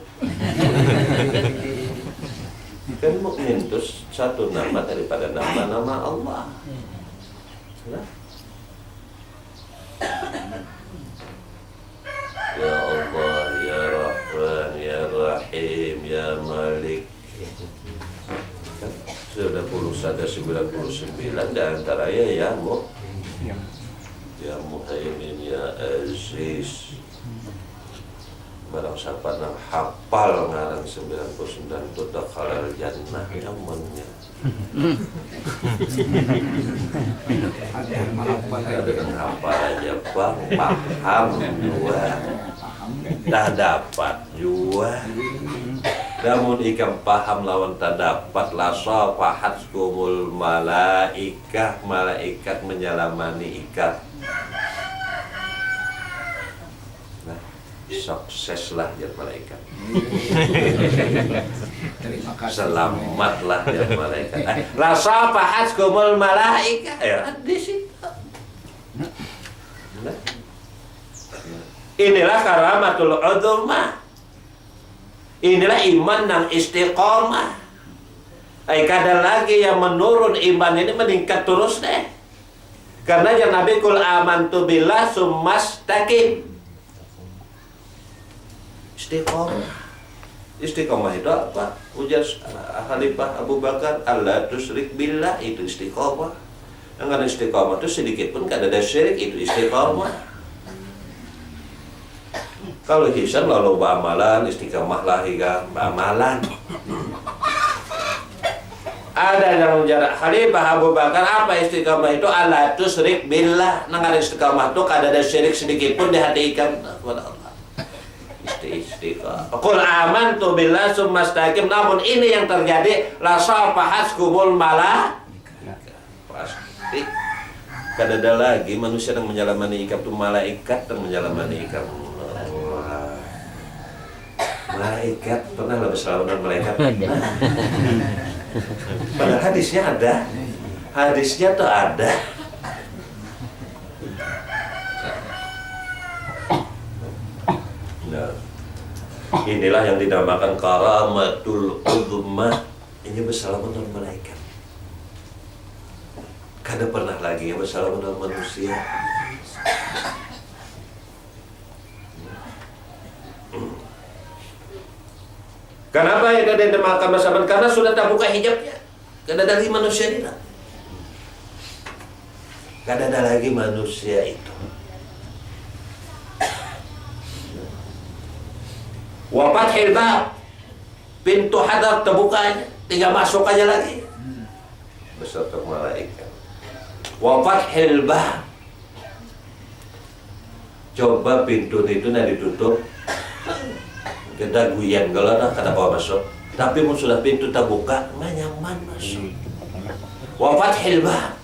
Kan mukmin itu satu nama daripada nama-nama Allah. Nah. Ya Allah, Ya Rahman, Ya Rahim, Ya Malik. Kan sudah 99 di antaranya Ya Muhaimin, Ya Aziz. Barang siapa nang hafal ngarang 99 itu dakhalal jannah amannya. Ada yang hafal aja bang, paham juga, dah dapat juga. Namun ikam paham lawan tak dapat, lasa pahat kumul malaikat, malaikat menyelamani ikat. Nah, sukseslah ya malaikat. Selamatlah ya malaikat. Lasa pahat kumul malaikat. Di situ. Nah. Inilah karamatul uzma. Inilah iman yang istiqomah. Kadang lagi yang menurun iman ini meningkat terus deh. Karena yang Nabi kul amantu billah summastaqim. Istiqomah. Istiqomah itu apa? Ujar Khalifah Abu Bakar, Allah tusyrik billah, itu istiqomah. Yang ada istiqomah itu sedikit pun kada ada syirik, itu istiqomah. Kalau hisan lalu ba'amalan, istiqamah lah hingga ba'amalan. Ada yang jarak Khalifah Abu Bakar, apa istiqamah itu? Allah tusyrik billah. Nang ada istiqamah itu kada ada syirik sedikit pun di hati ikam kepada Allah. Istiqamah. Qul amantu billah summastaqim. Namun ini yang terjadi, la safahaskumul malah. Pasti kada ada lagi manusia yang menyelamani ikam itu malaikat yang menyelamani ikam. Malaikat, pernah lah bersama dengan malaikat? Padahal hadisnya ada. Hadisnya tuh ada. Inilah yang dinamakan karamatul uzma. Ini bersalaman dengan malaikat. Kada pernah lagi yang bersalaman dengan manusia. Kenapa ya kada dinamakan bersalaman? Karena sudah terbuka hijabnya. Kada ada lagi manusia ini. Kada ada lagi manusia itu. Wafat hilbab, pintu hadap terbuka aja, tinggal masuk aja lagi beserta malaikat. Wafat hilbab, coba pintu itu nak ditutup, kita guyan kalau ada kada bawa masuk. Tapi mun sudah pintu terbuka, nyaman masuk. Wafat hilbab,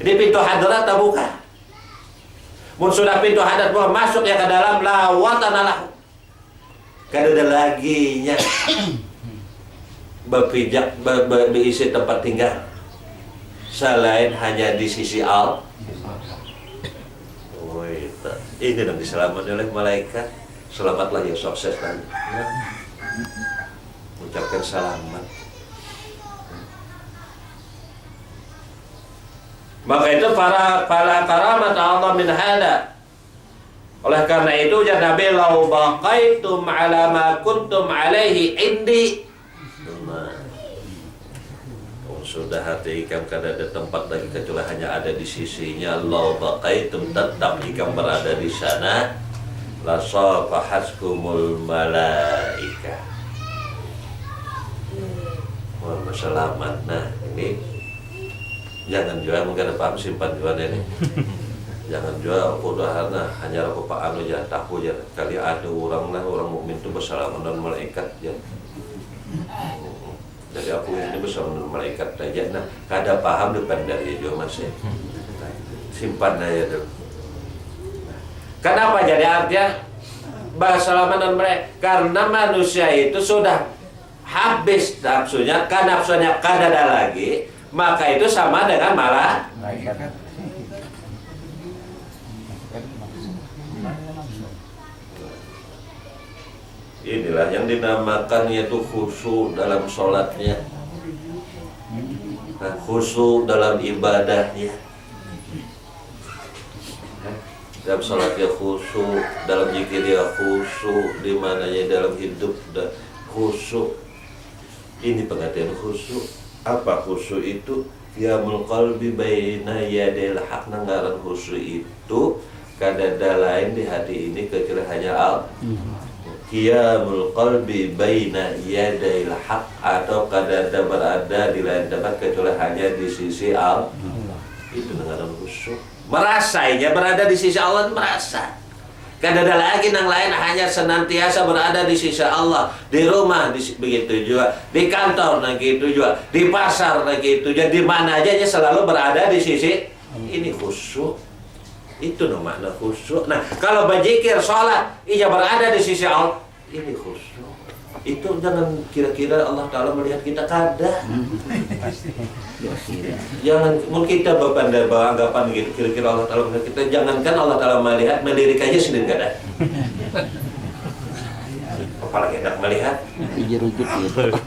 ini pintu hadrat terbuka. Mun sudah pintu hadrat masuk ya ke dalam lawatan alahu. Kada ada lagi nya berpijak berisi tempat tinggal selain hanya di sisi Allah. Oh, ini yang diselamatkan oleh malaikat. Selamatlah yang sukses tadi. Ucapkan selamat. Maka itu para karamat Allah min hada. Oleh karena itu ya Nabi lau baqaitum ala ma kuntum alaihi indi. Sudah hati ikam kada ada tempat lagi kecuali hanya ada di sisinya. Lau baqaitum, tetap ikam berada di sana. La safahaskumul malaika. Wah, selamat. Nah, ini jangan jual, mungkin ada paham simpan jual ini. Jangan jual kudaharna hanya aku pak anu ya tahu ya kali ada orang mukmin itu bersalaman dengan malaikat ya. Jadi aku ini bersalaman dengan malaikat aja. Nah, kada paham depan dari jual masih simpan aja dulu. Kenapa jadi artinya bersalaman dengan mereka? Karena manusia itu sudah habis nafsunya, kan nafsunya kada ada lagi, maka itu sama dengan malaikat. Inilah yang dinamakan yaitu khusyuk dalam sholatnya, khusyuk dalam ibadahnya. Dalam sholatnya khusyuk, dalam zikirnya khusyuk, di mananya dalam hidup khusyuk. Ini pengertian khusyuk. Apa khusyuk itu? Qiyamul qalbi baina yadil haq. Nanggaran khusyuk itu kada ada lain di hati ini kecuali hanya Allah. Qiyamul qalbi baina yadil haq, atau kada ada berada di lain tempat kecuali hanya di sisi Allah. Itu nanggaran khusyuk. Merasainya berada di sisi Allah, merasa. Kada ada lagi yang lain, hanya senantiasa berada di sisi Allah. Di rumah begitu juga, di kantor begitu juga, di pasar begitu juga, di mana aja selalu berada di sisi ini khusyuk. Itu makna khusyuk. Nah, kalau berzikir, sholat, ia berada di sisi Allah, ini khusyuk. Itu jangan kira-kira Allah Ta'ala melihat kita, kada. Jangan, mungkin kita beranggapan gitu, kira-kira Allah Ta'ala melihat kita. Jangankan Allah Ta'ala melihat, melirik aja sendiri kada. Apalagi hendak melihat,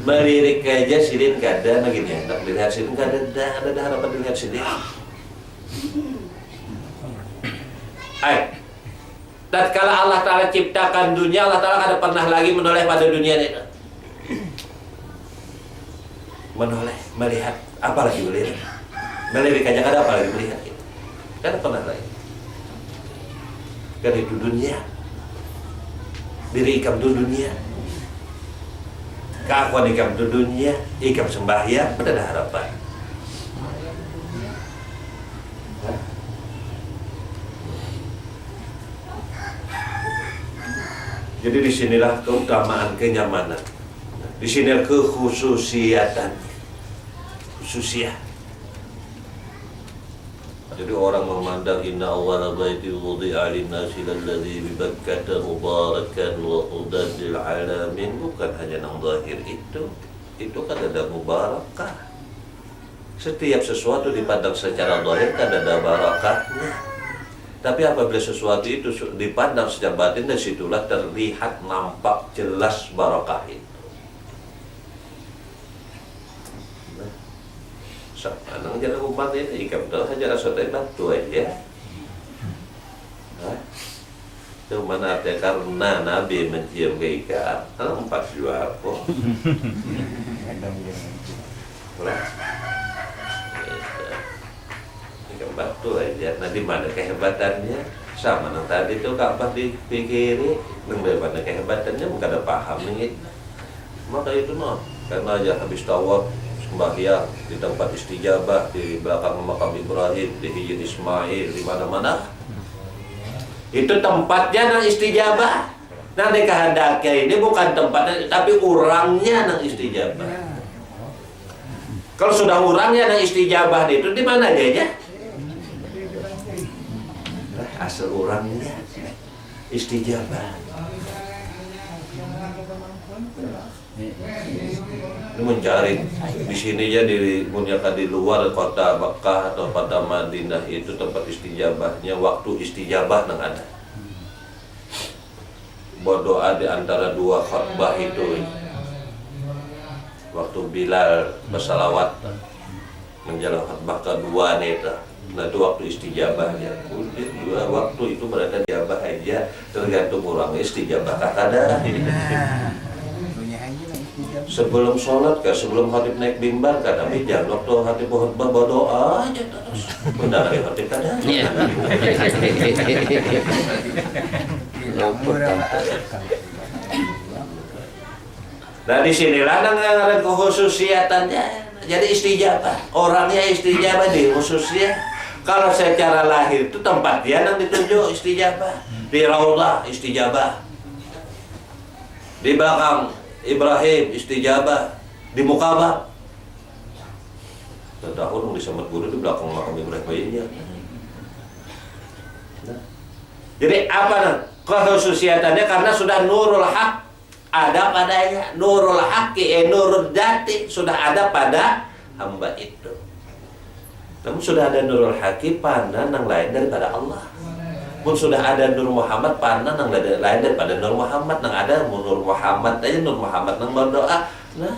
melirik aja sendiri kada. Nah gini, hendak melihat sendiri kada, ada harapan dilihat sendiri. Tatkala Allah Ta'ala ciptakan dunia, Allah Ta'ala kada pernah lagi menoleh pada dunia ini. Menoleh, melihat, apa lagi melihat? Melirik aja kada, apa lagi melihat gitu. Kada pernah lagi. Kada itu dunia. Diri ikam itu dunia. Keakuan ikam itu dunia. Ikam sembahyang, pada ada harapan. Jadi disinilah keutamaan kenyamanan. Di sini kekhususiatan, khususiah. Jadi orang memandang inna awwala baiti wudi'a lin-nasi lalladzi bi Bakkah mubarakan wa hudan lil alamin, bukan hanya nang zahir itu kan ada mubarakah. Setiap sesuatu dipandang secara zahir kan ada barakahnya. Tapi apabila sesuatu itu dipandang secara batin, dari situlah terlihat nampak jelas barokah itu. Anang jalan umat ini ikam dah hajar sotai batu aja. Itu mana artinya karena Nabi mencium ke ikan, anang empat juga apa? Ikam batu aja. Nah di mana kehebatannya? Sama nang tadi tuh Ka'bah dipikiri, nang mana kehebatannya bukan ada paham nih. Maka itu noh, karena aja habis tawaf sembahyang di tempat istijabah di belakang makam Ibrahim, di Hijr Ismail, di mana-mana. Itu tempatnya nang istijabah. Nah dikehendaki ini bukan tempatnya, tapi orangnya nang istijabah. Kalau sudah orangnya nang istijabah itu di mana aja? Asal orangnya istijabah. Ini mencari di sini ya dimunyakan di luar kota Makkah atau kota Madinah itu tempat istijabahnya, waktu istijabah nang ada. Berdoa di antara dua khutbah itu. Waktu Bilal bersalawat menjelang khutbah kedua itu. Nah itu waktu istijabahnya. Dua waktu itu mereka istijabah aja, tergantung orang istijabah kada. Sebelum sholat kah, sebelum khatib naik mimbar kah, tapi jangan waktu khatib khutbah berdoa aja terus. Benar lagi khatib kada. Nah di sinilah ngaran kekhususiatannya. Jadi istijabah, orangnya istijabah di khususnya. Kalau secara lahir itu tempat dia yang ditunjuk istijabah. Di Raudhah istijabah. Di belakang Ibrahim istijabah, di Mukabah. Tahun di Samat Guru di belakang makam Ibrahim aja. Nah. Jadi apa nih kekhususiatannya? Karena sudah nurul haq ada padanya, nurul haqqi nurul dzati sudah ada pada hamba itu. Namun sudah ada nurul haqqi pandan yang lain daripada Allah. Pun sudah ada Nur Muhammad pandan yang lain daripada Nur Muhammad, yang ada Nur Muhammad aja, Nur Muhammad yang berdoa. Nah,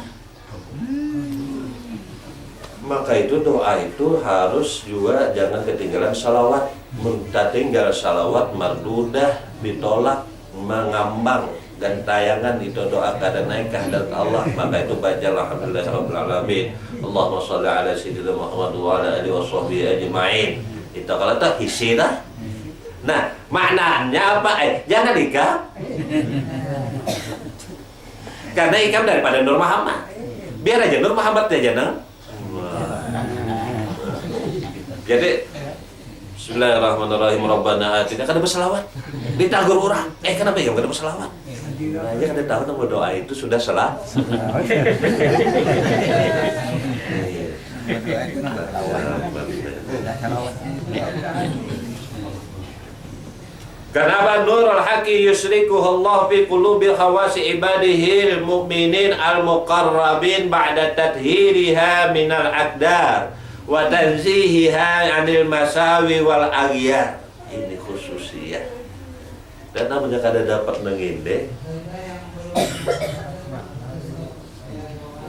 maka itu doa itu harus juga jangan ketinggalan salawat. Minta tinggal salawat mardudah ditolak, mengambang dan tayangan itu doa kada naik ke hadirat Allah. Maka itu baca alhamdulillahirabbil alamin. Allahumma shalli ala sayyidina Muhammad wa ala alihi washabbihi ajmain. Itu kalau tak isi dah. Nah, maknanya apa? Jangan ikam. Karena ikam daripada Nur Muhammad. Biar aja Nur Muhammad aja nang. Jadi Bismillahirrahmanirrahim. Rabbana atina, kada berselawat. Ditagur orang. Kenapa ya kada berselawat? Nah, ya kada tahu nang berdoa itu sudah salah. Kenapa nurul haqqi yusrikuhu Allah fi qulubi khawasi ibadihi al-mu'minin al-muqarrabin ba'da tathhiriha minal aqdar wa tanzihiha 'anil masawi wal aghyar. Ini khususiyah. Dan namanya kada dapat nanginde.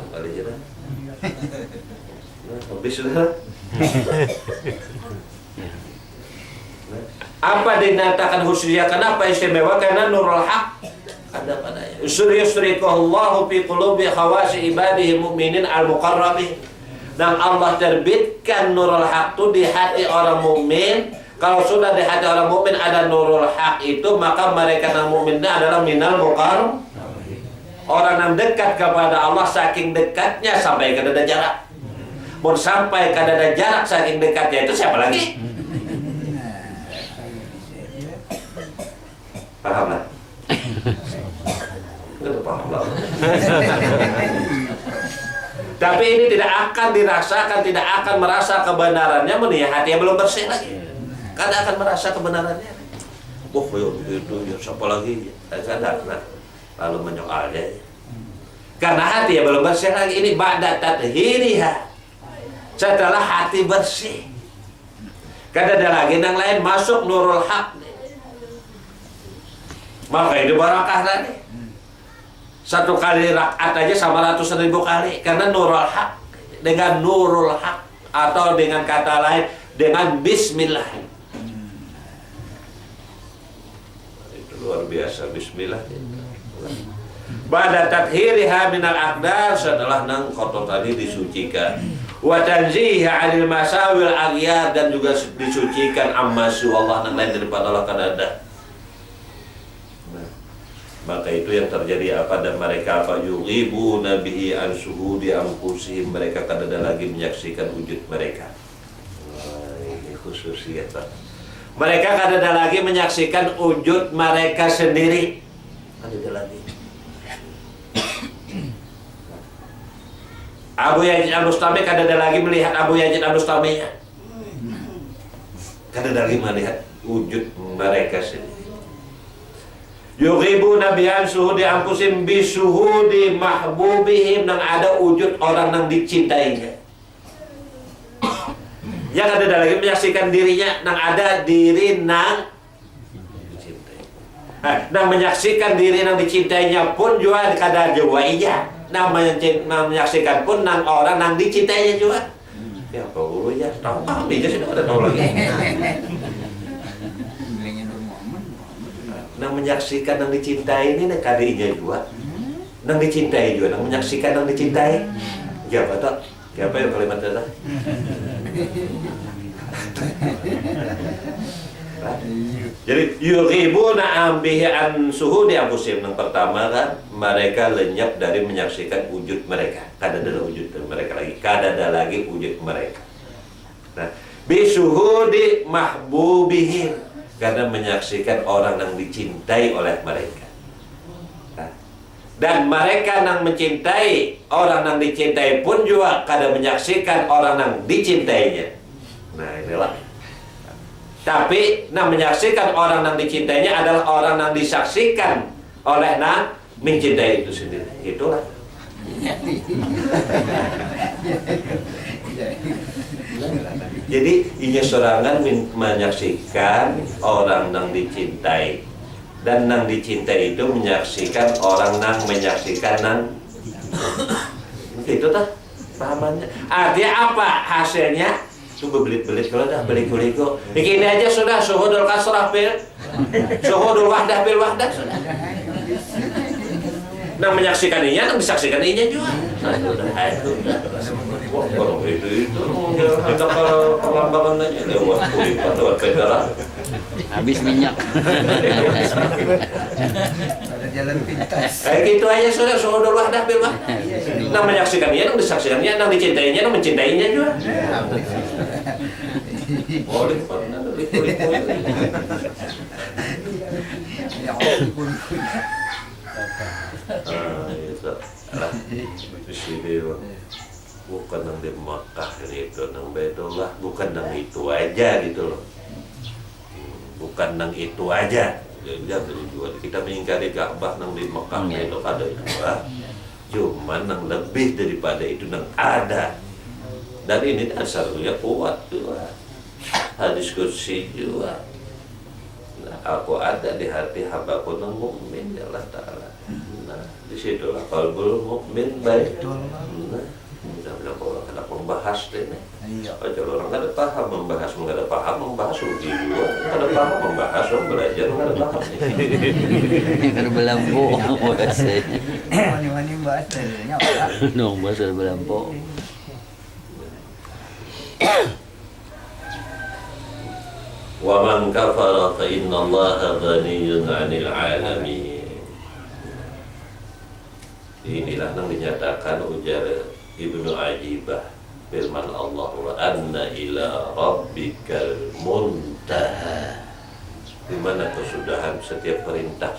Kali aja dah. Nah, habis sudah. Apa dinyatakan khususnya? Kenapa istimewa? Karena nurul haq ada padanya. Yusrikuhullahu fi qulubi khawasi ibadihi mu'minin al-muqarrabin. Dan Allah terbitkan nurul haq itu di hati orang mukmin. Kalau sudah di hati orang mukmin ada nurul haq itu, maka mereka yang mukminnya adalah minal muqarrab. Orang yang dekat kepada Allah saking dekatnya sampai kada ada jarak. Mau sampai kada ada jarak saking dekatnya itu siapa lagi? Paham lah? Enggak paham lah. Tapi ini tidak akan dirasakan, tidak akan merasa kebenarannya menih hati yang belum bersih lagi. Kada akan merasa kebenarannya. Oh, itu ya siapa lagi? Sadar, nah, lalu menyoalnya. Karena hati yang belum bersih lagi. Ini ba'da tathhiriha. Setelah hati bersih. Kada ada lagi yang lain masuk nurul haq. Maka itu barakah tadi. Satu kali rakaat aja sama ratus ribu kali karena nurul haq. Dengan nurul haq atau dengan kata lain dengan bismillah. Itu luar biasa bismillah. Ba'da tathhiriha minal aqdar, setelah nang kotor tadi disucikan. Wa tanziha 'anil masawil aghyar, dan juga disucikan ammasu Allah nang lain daripada Allah kadada. Nah, maka itu yang terjadi apa dan mereka apa yughibu nabihi an suhudi anfusihim, mereka kadada lagi menyaksikan wujud mereka. Wah, ini khususiyat. Mereka kadada lagi menyaksikan wujud mereka sendiri. Kadada lagi. Abu Yazid Al-Bustami kadada lagi melihat Abu Yazid Al-Bustami-nya. Kadada lagi melihat wujud mereka sendiri. Yughibuna bi suhudi anfusihim bi suhudi mahbubihim, nang ada wujud orang yang dicintainya. Yang kadada lagi menyaksikan dirinya nang ada diri nang dicintai. Nang menyaksikan diri nang dicintainya pun juga kadada jawainya. Menyaksikan pun nang orang nang dicintainya juga. Ya apa ya tahu kami aja sudah ada tahu lagi. Nang menyaksikan nang dicintai ini kadinya juga. Nang dicintai juga, nang menyaksikan nang dicintai. Ya betul. Ya apa yang kalimat itu? Jadi yughibuna ambihi an suhudi anfusihim, yang pertama kan mereka lenyap dari menyaksikan wujud mereka. Kada ada wujud mereka lagi, kada ada lagi wujud mereka. Nah, bi suhudi mahbubihim, karena menyaksikan orang yang dicintai oleh mereka. Nah, dan mereka yang mencintai orang yang dicintai pun juga kada menyaksikan orang yang dicintainya. Nah, inilah. Tapi nah menyaksikan orang yang dicintainya adalah orang yang disaksikan oleh yang mencintai itu sendiri. Itulah. Jadi inya sorangan menyaksikan orang yang dicintai, dan yang dicintai itu menyaksikan orang yang menyaksikan yang itu tah pahamannya. Artinya apa hasilnya? Coba belit-belit kalau dah belit-belit kok. Begini aja sudah syuhudul kasrah bil, syuhudul wahdah bil wahdah sudah. Nang menyaksikan inya, nang disaksikan inya juga. Wah, kalau itu kita perlambangan aja lewat kulipat, lewat pedara. Habis minyak. Ada jalan pintas. Kayak gitu aja sudah syuhudul wahdah bil wahdah. Nang menyaksikan inya, nang disaksikan inya, nang dicintainya, nang mencintainya juga. Boleh, bukan yang di Makkah itu, yang Baitullah, bukan yang itu aja gitu loh, bukan yang itu aja. Kita mengingkari Ka'bah yang di Makkah itu ada itu, cuman yang lebih daripada itu yang ada. Dan ini dasarnya kuat juga. Hadis kursi juga. Nah, aku ada di hati hambaku yang mukmin ya Allah Ta'ala. Nah, disitulah qalbul mukmin baik. Nah, mudah-mudahan orang kada membahas ini. Kalau orang kada paham membahas, kada paham membahas rugi juga. Kada paham membahas, orang belajar kada paham. Kada belampu. Wani-wani bahasa nyawa. Nong bahasa belampu. Wa man kafara fa inna Allaha ghaniyyun 'anil 'alamin. Inilah yang dinyatakan ujar Ibnu Ajibah, firman Allah, wa anna ila rabbikal muntaha. Di mana kesudahan setiap perintah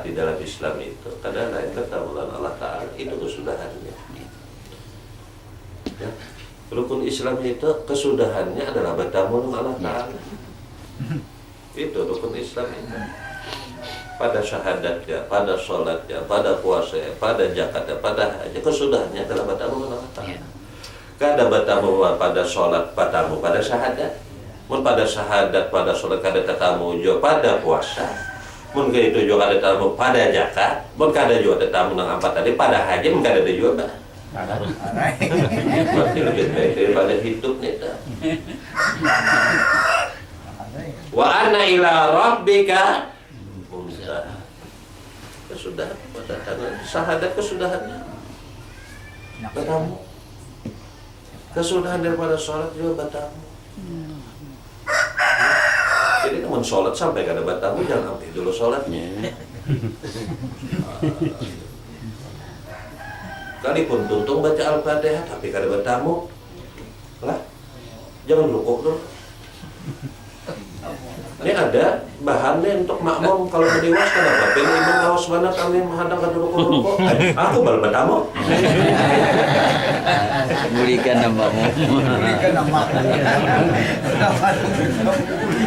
di dalam Islam itu kadang lain kata Allah Ta'ala, itu kesudahannya. Ya. Rukun Islam itu kesudahannya adalah bertemu dengan Allah Ta'ala. Itu rukun Islam itu. Pada syahadatnya, pada sholatnya, pada puasanya, pada zakatnya, pada haji, kesudahannya adalah bertemu dengan Allah Ta'ala. Kada bertemu pada sholat, bertemu pada syahadat. mun pada syahadat, pada sholat kada tetamu jo pada puasa, mun ke itu jo kada tetamu pada zakat, mun kada jo tetamu nang ampat tadi pada haji, mun kada ada jo bah. Berarti lebih baik daripada hidup nih ta. Wa anna ila rabbika muntaha. Kesudahan pada tangan syahadat kesudahannya. Batamu. Kesudahan daripada sholat juga batamu. Jadi namun sholat sampai kada batamu jangan ambil dulu sholatnya. Kalipun tuntung baca Al-Fatihah tapi kada batamu lah jangan rukuk dulu. Ini ada bahannya untuk makmum kalau berdewas kenapa? Pilih imam lawas mana kami menghadang ke rukuk-rukuk. Aku baru batamu. Berikan namamu. Berikan nama.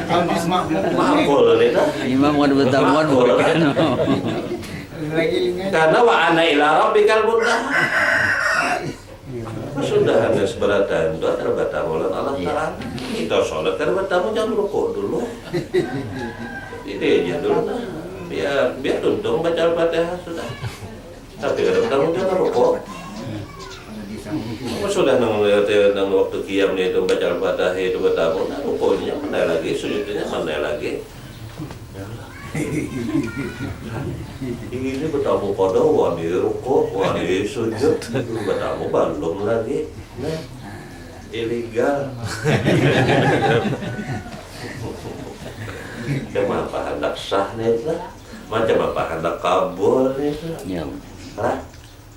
Habis makmum. Makmul itu. Imam mau bertamuan berikan namamu. Lagi ingat. Karena wa ana ila rabbikal muntaha. Kesudahannya seberatan itu adalah batamu Allah Ta'ala. Kita sholat kan batamu jangan rukuk dulu. Ini aja dulu. Biar tuntung baca Al-Fatihah sudah. Tapi kada batamu jangan rukuk. Sudah nang waktu qiyam itu baca Al-Fatihah itu batamu, nah rukuknya mana lagi, sujudnya mana lagi. Ini bertamu pada wani rukuk, wani sujud, bertamu belum lagi. Nah, ilegal. Macam apa hendak sah nih lah, macam apa hendak kabur nih lah. Ya. Hah?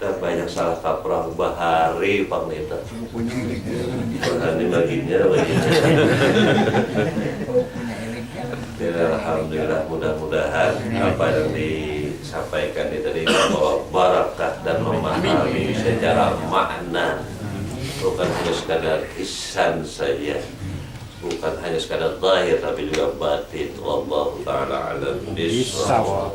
Dan banyak salah kaprah bahari pang itu. Bahari baginya. Alhamdulillah, mudah-mudahan apa yang disampaikan itu tadi membawa barakah dan memahami secara makna, bukan hanya sekadar lisan saja, bukan hanya sekadar zahir tapi juga batin. Wallahu ta'ala alam bisawab.